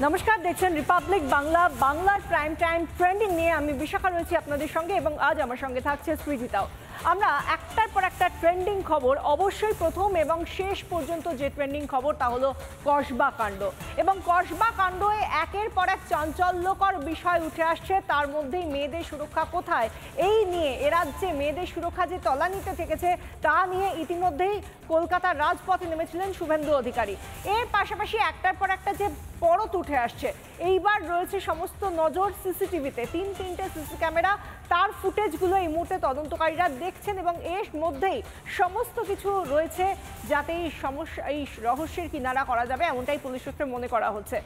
নমস্কার, দেখছেন রিপাবলিক বাংলা। বাংলার প্রাইম টাইম ট্রেন্ডিং নিয়ে আমি বিশাখা রয়েছি আপনাদের সঙ্গে এবং আজ আমার সঙ্গে থাকছে সৃজিতাও। আমরা একটার পর একটা ট্রেন্ডিং খবর, অবশ্যই প্রথম এবং শেষ পর্যন্ত যে ট্রেন্ডিং খবর তা হলো কসবা কাণ্ড। এবং কসবা কাণ্ডে একের পর এক চাঞ্চল্যকর বিষয় উঠে আসছে, তার মধ্যেই মেয়েদের সুরক্ষা কোথায়, এই নিয়ে এ রাজ্যে মেয়েদের সুরক্ষা যে তলানিতে থেকেছে তা নিয়ে ইতিমধ্যেই কলকাতার রাজপথে নেমেছিলেন শুভেন্দু অধিকারী। এর পাশাপাশি একটার পর একটা যে পরত উঠে আসছে, এইবার রয়েছে সমস্ত নজর সিসিটিভিতে, তিনটে সিসি ক্যামেরা, তার ফুটেজগুলো এই মুহূর্তে তদন্তকারীরা দেখছেন এবং এর মধ্যেই সমস্ত কিছু রয়েছে যাতে এই রহস্যের কিনারা করা যাবে, এমনটাই পুলিশ সূত্রে মনে করা হচ্ছে।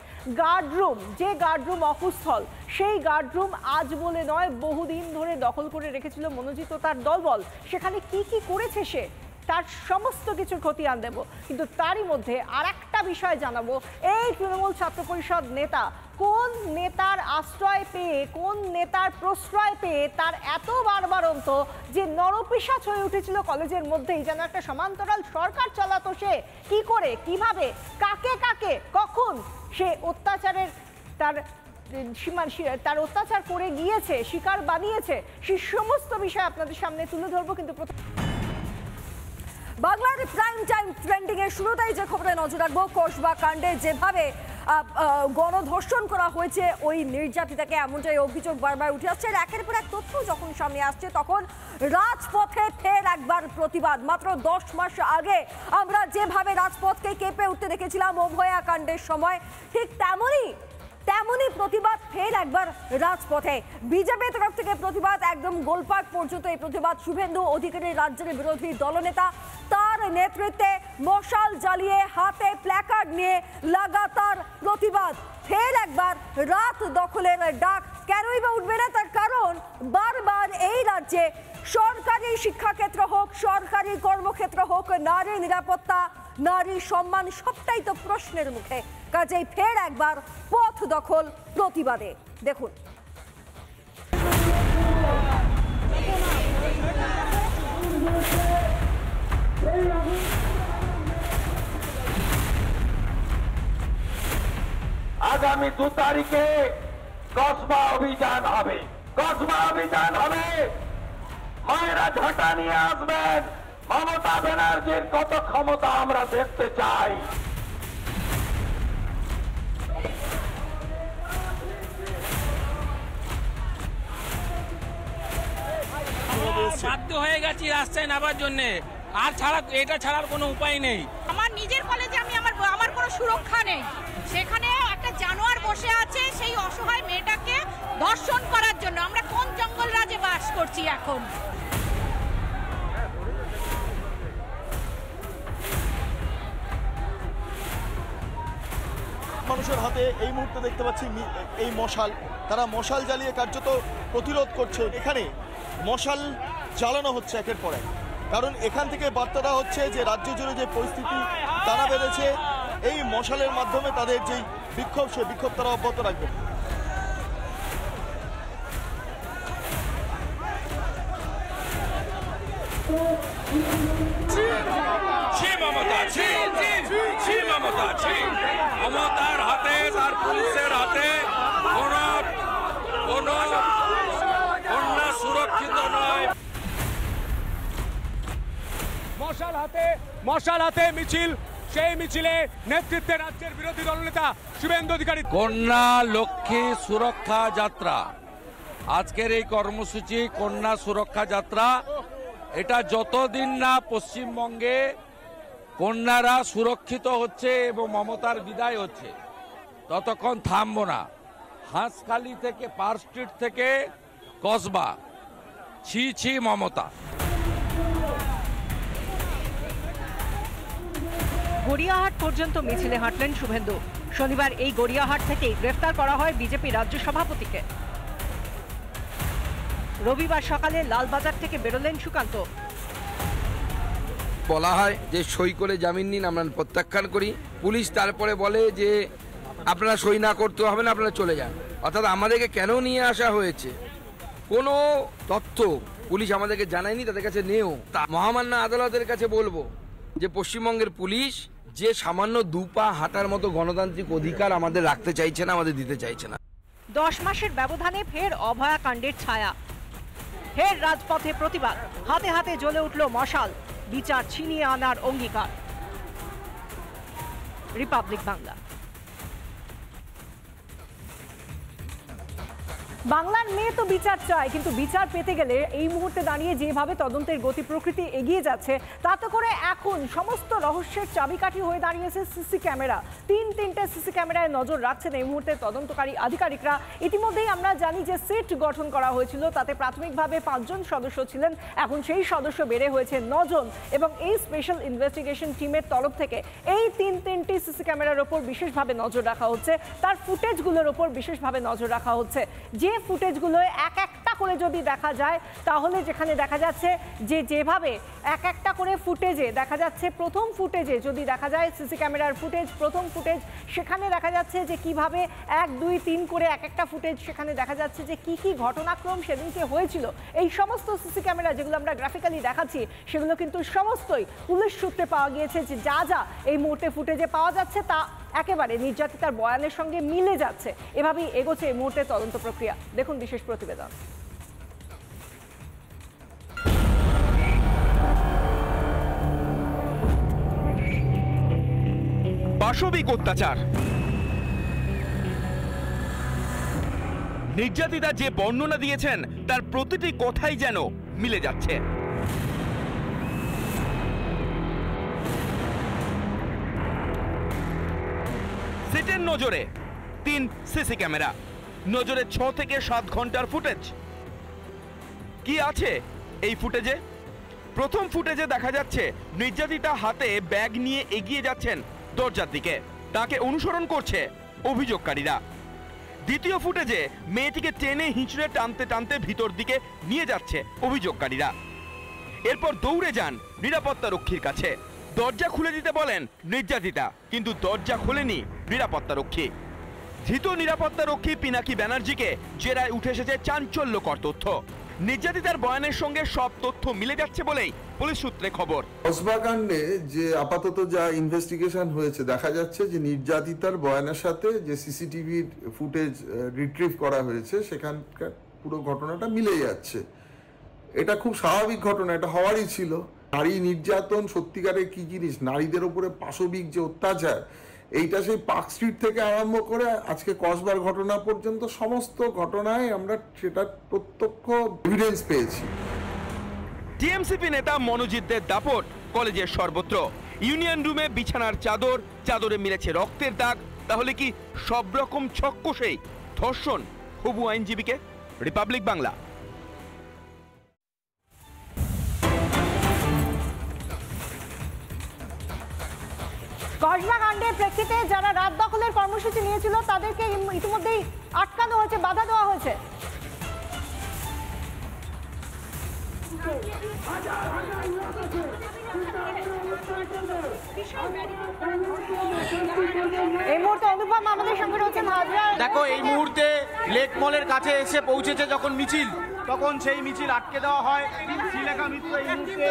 গার্ডরুম, যে গার্ডরুম অকুস্থল, সেই গার্ডরুম আজ বলে নয় বহুদিন ধরে দখল করে রেখেছিল মনোজিৎ ও তার দলবল। সেখানে কি কি করেছে সে, তার সমস্ত কিছুর খতিয়ান দেব, কিন্তু তারই মধ্যে আর একটা বিষয় জানাবো। এই তৃণমূল ছাত্র পরিষদ নেতা কোন নেতার আশ্রয় পেয়ে, কোন নেতার প্রশ্রয় পেয়ে তার এত বারবারন্ত যে নরপিশাচ হয়ে উঠেছিল কলেজের মধ্যেই, যেন একটা সমান্তরাল সরকার চালাতো সে, কি করে, কিভাবে, কাকে কাকে কখন সে অত্যাচারের তার অত্যাচার করে গিয়েছে, শিকার বানিয়েছে, সেই সমস্ত বিষয় আপনাদের সামনে তুলে ধরবো। কিন্তু বাংলার প্রাইম টাইম ট্রেন্ডিং এর শুরুতেই যে খবরে নজর রাখবো, কসবা কাণ্ডে যেভাবে গণধর্ষণ করা হয়েছে ওই নির্যাতিতাকে, এমনটাই অভিযোগ বারবার উঠে আসছে। একের পর এক তথ্য যখন সামনে আসছে তখন রাজপথে ফের একবার প্রতিবাদ। মাত্র 10 মাস আগে আমরা যেভাবে রাজপথকে কেঁপে উঠতে দেখেছিলাম অভয়া কাণ্ডের সময়, ঠিক তেমনই প্রতিবাদ ফের একবার রাজপথে। বিজেপির তরফ থেকে প্রতিবাদ একদম গোলপাট পর্যন্ত এই প্রতিবাদ। শুভেন্দু অধিকারী রাজ্যের বিরোধী দলনেতা, তার নেতৃত্বে মশাল জ্বালিয়ে হাতে প্ল্যাকার্ড নিয়ে লাগাতার প্রতিবাদ। ফের একবার রাত দখলের ডাক। কেনই বা উঠবে না, তার কারণ বারবার এই রাজ্যে সরকারি শিক্ষাক্ষেত্র হোক, সরকারি কর্মক্ষেত্র হোক, নারী নিরাপত্তা, নারী সম্মান সবটাই তো প্রশ্নের মুখে। কাজেই ফের একবার পথ দখল প্রতিবাদে। দেখুন, আগামী 2 তারিখে কসবা অভিযান হবে। কসবা অভিযান হবে, মায়েরা ঝাঁটা নিয়ে আসবেন। মমতা ব্যানার্জির কত ক্ষমতা আমরা দেখতে চাই। বাধ্য হয়ে গেছি রাস্তায় নামার জন্য, আর এটা ছাড়ার কোনো উপায় নেই। আমার নিজের কলেজে আমার কোনো সুরক্ষা নেই, সেখানে একটা জানোয়ার বসে আছে সেই অসহায় মেয়েটাকে ধর্ষণ করার জন্য। আমরা কোন জঙ্গল রাজে বাস করছি এখন? মানুষের হাতে এই মুহূর্তে দেখতে পাচ্ছি এই মশাল, তারা মশাল জ্বালিয়ে কার্যত প্রতিরোধ করছে। এখানে মশাল জ্বালানো হচ্ছে একের পর এক, কারণ এখান থেকে বার্তাটা হচ্ছে যে রাজ্য জুড়ে যে পরিস্থিতি তারা বেড়েছে, এই মশালের মাধ্যমে তাদের যেই বিক্ষোভ, সেই বিক্ষোভ তারা অব্যাহত রাখবে। মমতার হাতে, তার পুলিশের হাতে কন্যা সুরক্ষিত নয়। মশাল হাতে মিছিল, সেই মিছিলে নেতৃত্বে রাজ্যের বিরোধী দলনেতা শুভেন্দু অধিকারী। কন্যা লক্ষ্মী সুরক্ষা যাত্রা, আজকের এই কর্মসূচি কন্যা সুরক্ষা যাত্রা, এটা যতদিন না পশ্চিমবঙ্গে কন্যারা সুরক্ষিত হচ্ছে এবং মমতার বিদায় হচ্ছে ততক্ষণ থামবো না। হাঁসখালি থেকে, পার্ক স্ট্রিট থেকে কসবা, ছি ছি মমতা। গড়িয়াহাট পর্যন্ত মিছিলে হাঁটলেন শুভেন্দু। শনিবার এই গড়িয়াহাট থেকেই গ্রেফতার করা হয় বিজেপি রাজ্য সভাপতিকে। রবিবার সকালে লালবাজার থেকে বেরোলেন সুকান্ত। বলা হয় যে সই করে জামিন নিন, আমরা প্রত্যাখ্যান করি। পুলিশ তারপরে বলে যে আপনারা সই না করতে হবে না, আপনারা চলে যান। অর্থাৎ আমাদেরকে কেন নিয়ে আসা হয়েছে কোনো তথ্য পুলিশ আমাদেরকে জানায়নি, তাদের কাছে নেও। মহামান্য আদালতের কাছে বলবো যে পশ্চিমবঙ্গের পুলিশ যে সামান্য 2 পা হাঁটার মতো গণতান্ত্রিক অধিকার আমাদের রাখতে চাইছে না, আমাদের দিতে চাইছে না। 10 মাসের ব্যবধানে ফের অভয়াকাণ্ডের ছায়া, ফের রাজপথে প্রতিবাদ, হাতে হাতে জ্বলে উঠল মশাল, বিচার ছিনিয়ে আনার অঙ্গীকার। রিপাবলিক বাংলা। বাংলার মেয়ে তো বিচার চায়, কিন্তু বিচার পেতে গেলে এই মুহূর্তে দাঁড়িয়ে যেভাবে তদন্তের গতি প্রকৃতি এগিয়ে যাচ্ছে, তাতে করে এখন সমস্ত রহস্যের চাবিকাঠি হয়ে দাঁড়িয়েছে সিসি ক্যামেরা। তিনটে সিসি ক্যামেরায় নজর রাখছেন এই মুহূর্তে তদন্তকারী আধিকারিকরা। ইতিমধ্যেই আমরা জানি যে সেট গঠন করা হয়েছিল, তাতে প্রাথমিকভাবে 5 জন সদস্য ছিলেন, এখন সেই সদস্য বেড়ে হয়েছে 9 জন। এবং এই স্পেশাল ইনভেস্টিগেশন টিমের তরফ থেকে এই তিনটি সিসি ক্যামেরার ওপর বিশেষভাবে নজর রাখা হচ্ছে, তার ফুটেজগুলোর ওপর বিশেষভাবে নজর রাখা হচ্ছে। যে ফুটেজগুলো এক একটা করে যদি দেখা যায়, তাহলে যেখানে দেখা যাচ্ছে যে যেভাবে এক একটা করে ফুটেজে দেখা যাচ্ছে, প্রথম ফুটেজে যদি দেখা যায় সিসি ক্যামেরার ফুটেজ, প্রথম ফুটেজ, সেখানে দেখা যাচ্ছে যে কিভাবে 1, 2, 3 করে এক একটা ফুটেজ, সেখানে দেখা যাচ্ছে যে কি কি ঘটনাক্রম সেদিনকে হয়েছিল। এই সমস্ত সিসি ক্যামেরা যেগুলো আমরা গ্রাফিক্যালি দেখাচ্ছি, সেগুলো কিন্তু সমস্তই পুলিশ সূত্রে পাওয়া গিয়েছে যে যা যা এই মুহূর্তে ফুটেজে পাওয়া যাচ্ছে তা একেবারে নির্যাতিতার বয়ানের সঙ্গে মিলে যাচ্ছে। এভাবেই এগোচ্ছে এই মুহূর্তে তদন্ত প্রক্রিয়া। দেখুন বিশেষ প্রতিবেদন। পাশবিক অত্যাচার, নির্যাতিতা যে বর্ণনা দিয়েছেন তার প্রতিটি কথাই যেন মিলে যাচ্ছে। সেটের নজরে 3 সিসি ক্যামেরা, নজরে 6 থেকে 7 ঘন্টার ফুটেজ। কি আছে এই ফুটেজে? প্রথম ফুটেজে দেখা যাচ্ছে নির্যাতিতা হাতে ব্যাগ নিয়ে এগিয়ে যাচ্ছেন দরজার দিকে, তাকে অনুসরণ করছে অভিযোগকারীরা। দ্বিতীয় ফুটেজে মেয়েটিকে টেনে হিঁচড়ে টানতে টানতে ভিতর দিকে নিয়ে যাচ্ছে অভিযোগকারীরা। এরপর দৌড়ে যান নিরাপত্তা রক্ষীর কাছে, দরজা খুলে দিতে বলেন নির্যাতিতা, কিন্তু দরজা খোলেনি নিরাপত্তা রক্ষী। ধৃত নিরাপত্তা রক্ষী পিনাকি ব্যানার্জিকে জেরায় উঠে এসেছে চাঞ্চল্যকর তথ্য। নির্যাতিতার বয়ানের সঙ্গে সব তথ্য মিলে যাচ্ছে বলেই পুলিশ সূত্রে খবর। কসবা কাণ্ডে যে আপাতত যা ইনভেস্টিগেশন হয়েছে, দেখা যাচ্ছে যে নির্যাতিতার বয়ানের সাথে যে সিসিটিভির ফুটেজ রিট্রিভ করা হয়েছে, সেখানকার পুরো ঘটনাটা মিলে যাচ্ছে। এটা খুব স্বাভাবিক ঘটনা, এটা হওয়ারই ছিল। নারী নির্যাতন সত্যিকারের কি জিনিস, নারীদের উপরে পাশবিক যে অত্যাচার, এইটা সেই পার্ক স্ট্রিট থেকে আরম্ভ করে আজকে কসবার ঘটনা পর্যন্ত সমস্ত ঘটনায় আমরা সেটা প্রত্যক্ষ এভিডেন্স পেয়েছি। টিএমসিপি নেতা মনোজিৎ দের দাপট কলেজের সর্বত্র। ইউনিয়ন রুমে বিছানার চাদর, চাদরে মিলেছে রক্তের দাগ। তাহলে কি সব রকম ছক্কশেই ধর্ষণ হবু আইনজীবীকে? রিপাবলিক বাংলা। কসবা কাণ্ডের প্রেক্ষিতে যারা রাত দখলের কর্মসূচি নিয়েছিল তাদেরকে ইতিমধ্যেই আটকানো হয়েছে, বাধা দেওয়া হয়েছে। এই মুহূর্তে অনুপম আমাদের সঙ্গে রয়েছেন। দেখো, এই মুহূর্তে লেক মলের কাছে এসে পৌঁছেছে যখন মিছিল, তখন সেই মিছিল আটকে দেওয়া হয়। শ্রীলেখা মিত্র এই মুহূর্তে,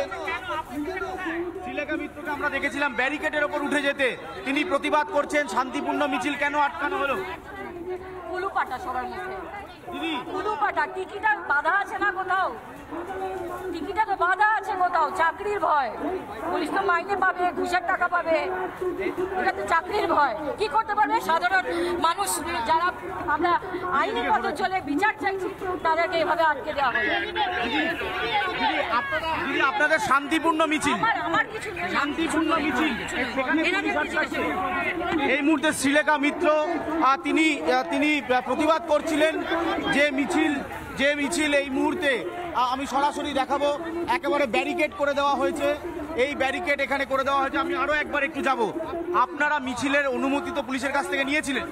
শ্রীলেখা মিত্রকে আমরা দেখেছিলাম ব্যারিকেডের ওপর উঠে যেতে, তিনি প্রতিবাদ করছেন। শান্তিপূর্ণ মিছিল কেন আটকানো হলো? কুলুপাটা সবার মুখে, দিদি কুলুপাটা। টিকিটা বাধা আছে না কোথাও? টিকিটা তো বাধা আছে কোথাও, চাকরির ভয়। পুলিশ তো মাইনে পাবে, ঘুষের টাকা পাবে, এটা তো চাকরির ভয়। কি করতে পারবে সাধারণ মানুষ যারা আমরা আইনি পথে চলে বিচার চাইছি, তাদেরকে এভাবে আটকে দেওয়া হবে? আপনাদের শান্তিপূর্ণ মিছিল, আমার কিছু শান্তিপূর্ণ মিছিল, এই মুহূর্তে শ্রীলেখা মিত্র তিনি প্রতিবাদ করছিলেন যে মিছিল এই মুহূর্তে আমি সরাসরি দেখাবো, একেবারে ব্যারিকেড করে দেওয়া হয়েছে। এই ব্যারিকেড এখানে করে দেওয়া হয়েছে। আমি আরো একবার একটু যাব। আপনারা মিছিলের অনুমতি তো পুলিশের কাছ থেকে নিয়েছিলেন?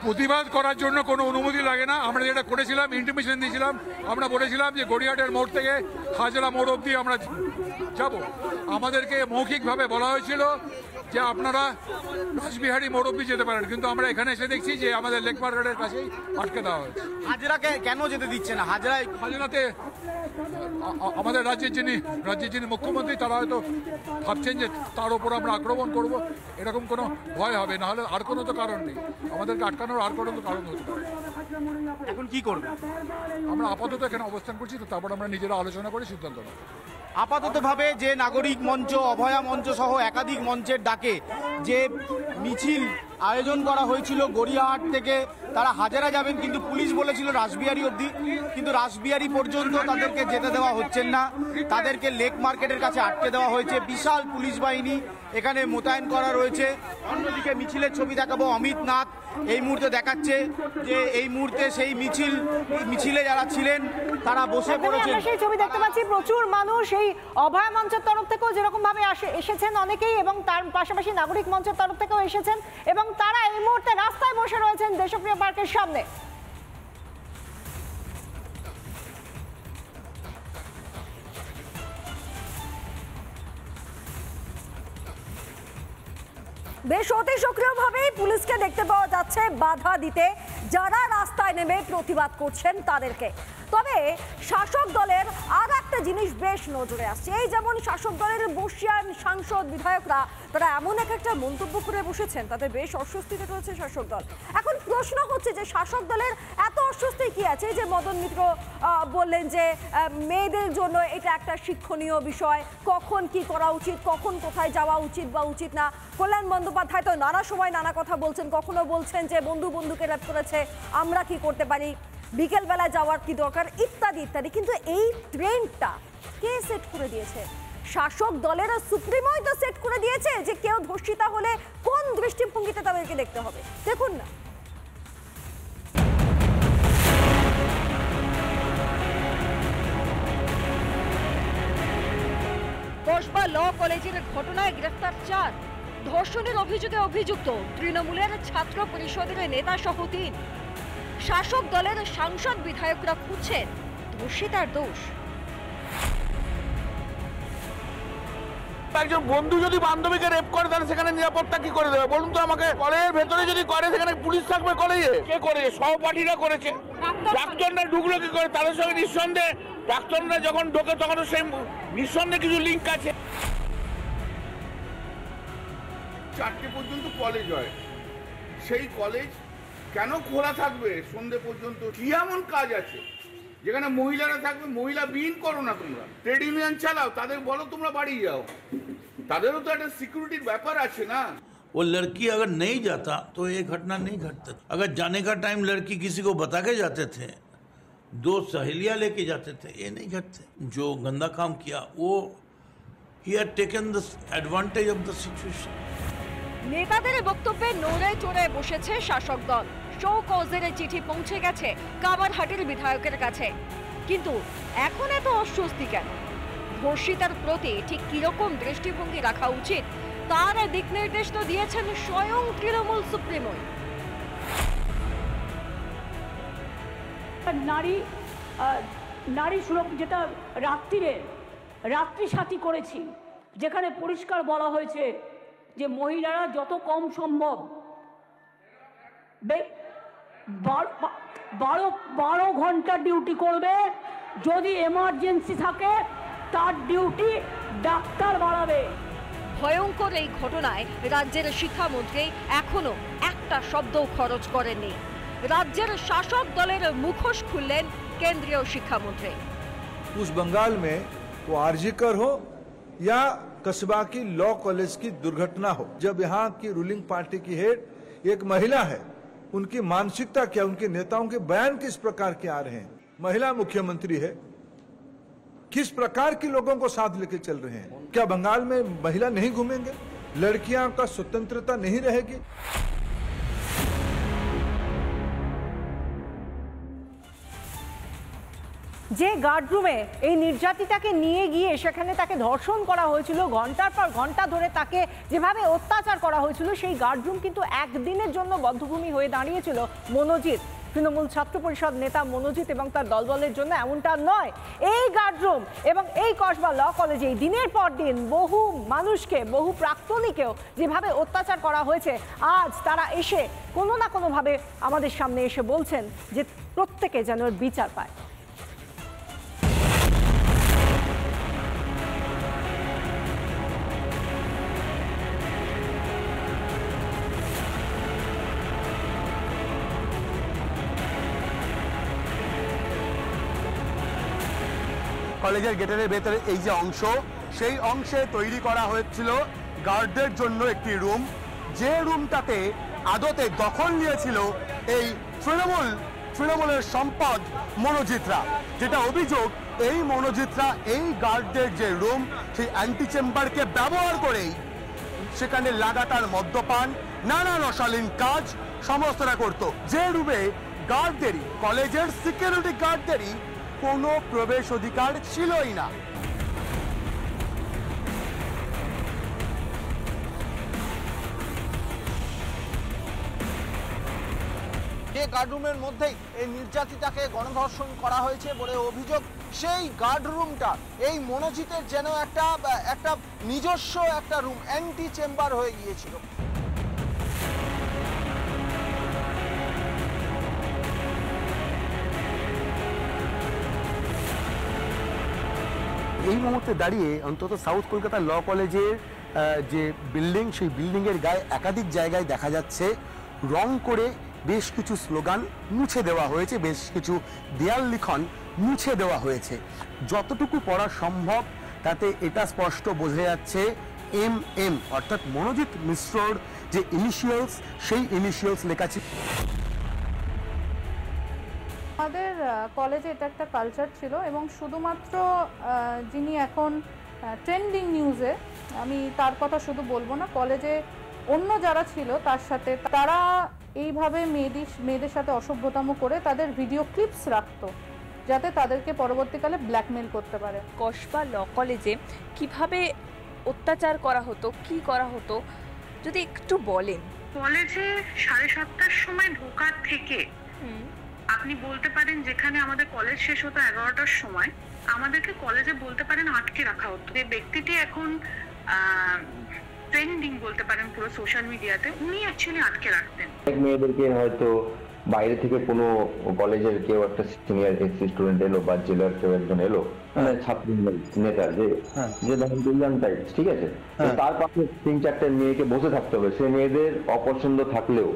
প্রতিবাদ করার জন্য কোনো অনুমতি লাগে না। আমরা যেটা করেছিলাম, ইন্টিমেশন দিয়েছিলাম, আমরা বলেছিলাম যে গড়িয়াহাটের মোড় থেকে হাজরা মোড় অবধি আমরা যাব। আমাদেরকে মৌখিকভাবে বলা হয়েছিল যে আপনারা রাসবিহারী মোড় অবধি যেতে পারেন, কিন্তু আমরা এখানে এসে দেখছি যে আমাদের লেক মার্কেটের কাছেই আটকে দেওয়া হয়েছে। হাজরাকে কেন যেতে দিচ্ছে না? হাজরাতে আমাদের রাজ্যের যিনি মুখ্যমন্ত্রী, তারা হয়তো ভাবছেন যে তার উপর আমরা আক্রমণ করব, এরকম কোনো ভয় হবে না। হলে আর কোনো তো কারণ নেই, আমাদেরকে আটকানোর আর কোনো তো কারণ হতে পারে। এখন কি করবে? আমরা আপাতত এখানে অবস্থান করছি, তো তারপর আমরা নিজেরা আলোচনা করে সিদ্ধান্ত নেব। আপাততভাবে যে নাগরিক মঞ্চ, অভয়া মঞ্চ সহ একাধিক মঞ্চের ডাকে যে মিছিল আয়োজন করা হয়েছিল গড়িয়াহাট থেকে, তারা হাজারা যাবেন, কিন্তু পুলিশ বলেছিল রাসবিহারী অবধি, কিন্তু রাসবিহারী পর্যন্ত তাদেরকে যেতে দেওয়া হচ্ছেন না। তাদেরকে লেক মার্কেটের কাছে আটকে দেওয়া হয়েছে। বিশাল পুলিশ বাহিনী এখানে মোতায়েন করা রয়েছে। অন্যদিকে মিছিলের ছবি দেখাবো। অমিত নাথ এই মুহূর্তে দেখাচ্ছে যে এই মুহূর্তে সেই মিছিলে যারা ছিলেন তারা বসে পড়েছেন। সেই ছবি দেখতে পাচ্ছি, প্রচুর মানুষ এই অভয়া মঞ্চের তরফ থেকেও যেরকম ভাবে এসেছেন অনেকেই, এবং তার পাশাপাশি নাগরিক মঞ্চের তরফ থেকেও এসেছেন, এবং তারা এই মুহূর্তে রাস্তায় বসে রয়েছেন দেশপ্রিয় পার্কের সামনে। বেশ অতি সক্রিয়ভাবেই পুলিশকে দেখতে পাওয়া যাচ্ছে বাধা দিতে যারা রাস্তায় নেমে প্রতিবাদ করছেন তাদেরকে। তবে শাসক দলের আর একটা জিনিস বেশ নজরে আসছে। এই যেমন শাসক দলের বর্ষিয়ান সাংসদ বিধায়করা তারা এমন একটা মন্তব্য করে বসেছেন, তাদের বেশ অস্বস্তিতে রয়েছে শাসক দল। এখন প্রশ্ন হচ্ছে যে শাসক দলের এত অস্বস্তি কি আছে যে মদন মিত্র বললেন যে মেয়েদের জন্য এটা একটা শিক্ষণীয় বিষয়, কখন কি করা উচিত, কখন কোথায় যাওয়া উচিত বা উচিত না। কল্যাণ বন্দ্যোপাধ্যায় তো নানা সময় নানা কথা বলছেন, কখনো বলছেন যে বন্ধুকে রেপ করেছে, আমরা কি করতে পারি, বিকেলবেলা যাওয়ার কি দরকার, ইত্যাদি ইত্যাদি। কিন্তু এই ট্রেন্ডটা কে সেট করে দিয়েছে? শাসক দলের সুপ্রিমোই তো সেট করে দিয়েছে যে কেউ ধর্ষিতা হলে কোন দৃষ্টিভঙ্গিতে তাদেরকে দেখতে হবে। দেখুন না, কসবা ল কলেজের ঘটনায় গ্রেফতার 4, ধর্ষণের অভিযোগে অভিযুক্ত তৃণমূলের ছাত্র পরিষদের নেতা সহ 3। শাসক দলের সাংসদ বিধায়করা খুঁজছেন ধর্ষিতার দোষ। একজন বন্ধু যদি বান্ধবীকে রেপ করে তাহলে সেখানে নিরাপত্তা কি করে দেবে বলুন তো আমাকে? কলেজের ভেতরে যদি করে সেখানে পুলিশ থাকবে কলেজে? কে করে? সহপাঠীরা করেছে। প্রাক্তনরা ঢুকলো কি করে? তাদের সঙ্গে নিঃসন্দেহে প্রাক্তনরা যখন ঢোকে তখন সেই নিঃসন্দেহে কিছু লিঙ্ক আছে। 4টে পর্যন্ত কলেজ হয়, সেই কলেজ কেন খোলা থাকবে সন্ধ্যে পর্যন্ত? কি এমন কাজ আছে যেখানে মহিলারা থাকবে? মহিলা বিহীন করো না তোমরা, ট্রেড ইউনিয়ন চালাও, তাদের বলো তোমরা বাড়ি যাও, তাদেরও তো একটা সিকিউরিটির ব্যাপার আছে না। वो लड़की अगर नहीं जाता तो ये घटना नहीं घटता। अगर जाने का टाइम लड़की किसी को बता के जाते थे, 2 सहेलियां लेके जाते थे, ये नहीं घटते। जो गंदा काम किया वो he had taken the advantage of the situation। নেতাদের বক্তব্যে নড়ে চড়ে বসেছে শাসক দল। শো কজের চিঠি পৌঁছে গেছে কামারহাটির বিধায়কের কাছে, কিন্তু এখন এত অস্বস্তি কেন? ধর্ষিতার প্রতি ঠিক কিরকম দৃষ্টিভঙ্গি রাখা উচিত তার দিক নির্দেশ তো দিয়েছেন স্বয়ং তৃণমূল সুপ্রিমো। নারী সুরক্ষা, যেটা রাত্রি সাথী করেছি, যেখানে পরিষ্কার বলা হয়েছে যে মহিলারা যত কম সম্ভব 12 ঘন্টা ডিউটি করবে, যদি এমার্জেন্সি থাকে তার ডিউটি ডাক্তার বাড়াবে। ভয়ঙ্কর এই ঘটনায় রাজ্যের শিক্ষামন্ত্রী এখনো একটা শব্দও খরচ করেননি। রাজ্যের শাসক দলের মুখোশ খুললেন কেন্দ্রীয় শিক্ষামন্ত্রী। उस बंगाल में वो आरजीकर हो या कस्बा की लॉ कॉलेज की दुर्घटना हो, जब यहाँ की रूलिंग पार्टी की हेड एक महिला है, उनकी मानसिकता क्या, उनके नेताओं के बयान किस प्रकार के आ रहे हैं? महिला मुख्यमंत्री है, किस प्रकार के लोगों को साथ लेके चल रहे हैं? क्या बंगाल में महिला नहीं घूमेंगे? लड़कियां का स्वतंत्रता नहीं रहेगी? যে গার্ডরুমে এই নির্যাতিতাকে নিয়ে গিয়ে সেখানে তাকে ধর্ষণ করা হয়েছিল, ঘন্টার পর ঘন্টা ধরে তাকে যেভাবে অত্যাচার করা হয়েছিল, সেই গার্ডরুম কিন্তু একদিনের জন্য বদ্ধভূমি হয়ে দাঁড়িয়েছিল মনোজিৎ। তৃণমূল ছাত্র পরিষদ নেতা মনোজিৎ এবং তার দলবলের জন্য এমনটা নয়। এই গার্ডরুম এবং এই কসবা ল কলেজে দিনের পর দিন বহু মানুষকে, বহু প্রাক্তনীকেও যেভাবে অত্যাচার করা হয়েছে, আজ তারা এসে কোনো না কোনোভাবে আমাদের সামনে এসে বলছেন যে প্রত্যেকে যেন বিচার পায়। কলেজের গেটের ভেতরে এই যে অংশ, সেই অংশে তৈরি করা হয়েছিল গার্ডদের জন্য একটি রুম, যে রুমটাতে আদতে দখল নিয়েছিল এই তৃণমূলের সম্পদ মনোজিতরা। যেটা অভিযোগ, এই মনোজিতরা এই গার্ডদের যে রুম, সেই অ্যান্টি চেম্বারকে ব্যবহার করেই সেখানে লাগাতার মদ্যপান, নানা অশালীন কাজ সমস্তটা করত। যে রুমে গার্ডদেরই, কলেজের সিকিউরিটি গার্ডদেরই কোনো প্রবেশ অধিকার ছিলই না। যে গার্ডরুমের মধ্যেই এই নির্যাতিতাকে গণধর্ষণ করা হয়েছে বলে অভিযোগ, সেই গার্ডরুমটা এই মনোজিতের যেন একটা নিজস্ব একটা রুম, অ্যান্টি চেম্বার হয়ে গিয়েছিল। এই মুহূর্তে দাঁড়িয়ে অন্তত সাউথ কলকাতা ল কলেজের যে বিল্ডিং, সেই বিল্ডিংয়ের গায়ে একাধিক জায়গায় দেখা যাচ্ছে রং করে বেশ কিছু স্লোগান মুছে দেওয়া হয়েছে, বেশ কিছু দেয়াল লিখন মুছে দেওয়া হয়েছে। যতটুকু পড়া সম্ভব তাতে এটা স্পষ্ট বোঝা যাচ্ছে MM অর্থাৎ মনোজিৎ মিশ্রর যে ইনিশিয়ালস, সেই ইনিশিয়ালস লেখা ছিল। আমাদের কলেজে এটা একটা কালচার ছিল এবং শুধুমাত্র যিনি এখন ট্রেন্ডিং নিউজে, আমি তার কথা শুধু বলবো না, কলেজে অন্য যারা ছিল তার সাথে তারা এইভাবে মেয়েদের সাথে অসভ্যতাম করে তাদের ভিডিও ক্লিপস রাখতো, যাতে তাদেরকে পরবর্তীকালে ব্ল্যাকমেল করতে পারে। কসবা ল কলেজে কিভাবে অত্যাচার করা হতো, কি করা হতো যদি একটু বলেন। কলেজে 7:30টার সময় ঢোকার থেকে আপনি বলতে পারেন, যেখানে আমাদের কলেজ শেষ হতো 11টার সময়, আমাদেরকে কলেজে বলতে পারেন আটকে রাখা হতো। যে ব্যক্তিটি এখন ট্রেন্ডিং বলতে পারেন পুরো সোশ্যাল মিডিয়াতে, উনি অ্যাকচুয়ালি আটকে রাখতেন। মেয়েদেরকে হয়তো বাইরে থেকে কোনো কলেজের কেউ একটা সিনিয়র স্টুডেন্ট এলো বা জেলার কেউ একজন এলো, মানে ছাত্র নেতা যে ধরেন দুজন টাইপ, ঠিক আছে, তার পাশে 3-4টে মেয়েকে বসে থাকতে হবে। সে মেয়েদের অপছন্দ থাকলেও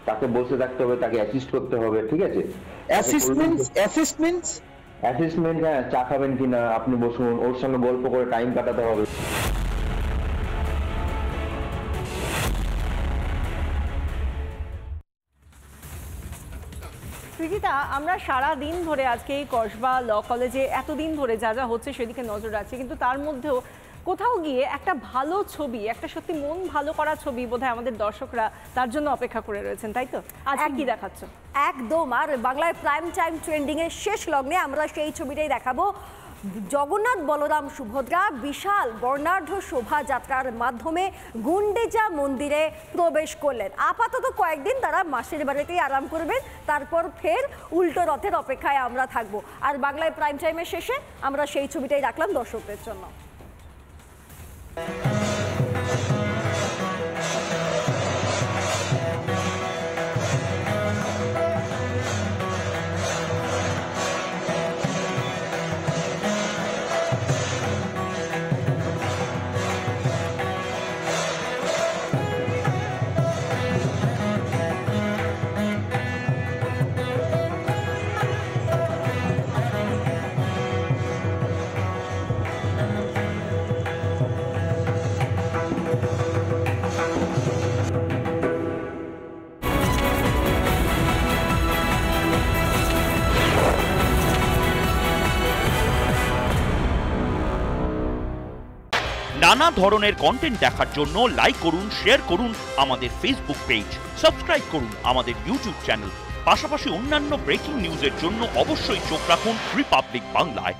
তাকে বসে থাকতে হবে, তাকে অ্যাসিস্ট করতে হবে, ঠিক আছে। অ্যাসিস্টমেন্ট, হ্যাঁ, চা খাবেন কিনা, আপনি বসুন, ওর সঙ্গে গল্প করে টাইম কাটাতে হবে। প্রীতিতা, আমরা সারা দিন ধরে আজকে এই কসবা ল কলেজে এতদিন ধরে যা যা হচ্ছে সেদিকে নজর রাখছি, কিন্তু তার মধ্যেও কোথাও গিয়ে একটা ভালো ছবি, একটা সত্যি মন ভালো করা ছবি বোধহয় আমাদের দর্শকরা তার জন্য অপেক্ষা করে রয়েছেন, তাই তো? আজকে কি দেখাচ্ছ? একদম, আর বাংলায় প্রাইম টাইম ট্রেন্ডিং এর শেষ লগ্নে আমরা সেই ছবিটাই দেখাবো। জগন্নাথ বলরাম সুভদ্রা বিশাল বর্ণাঢ্য শোভাযাত্রার মাধ্যমে গুন্ডিচা মন্দিরে প্রবেশ করলেন। আপাতত কয়েকদিন তারা মাসির বাড়িতেই আরাম করবেন, তারপর ফের উল্টো রথের অপেক্ষায় আমরা থাকবো। আর বাংলায় প্রাইম টাইমের শেষে আমরা সেই ছবিটাই রাখলাম দর্শকদের জন্য। নানা ধরনের কন্টেন্ট দেখার জন্য লাইক করুন, শেয়ার করুন আমাদের ফেসবুক পেজ, সাবস্ক্রাইব করুন আমাদের ইউটিউব চ্যানেল। পাশাপাশি অন্যান্য ব্রেকিং নিউজের জন্য অবশ্যই চোখ রাখুন রিপাবলিক বাংলায়।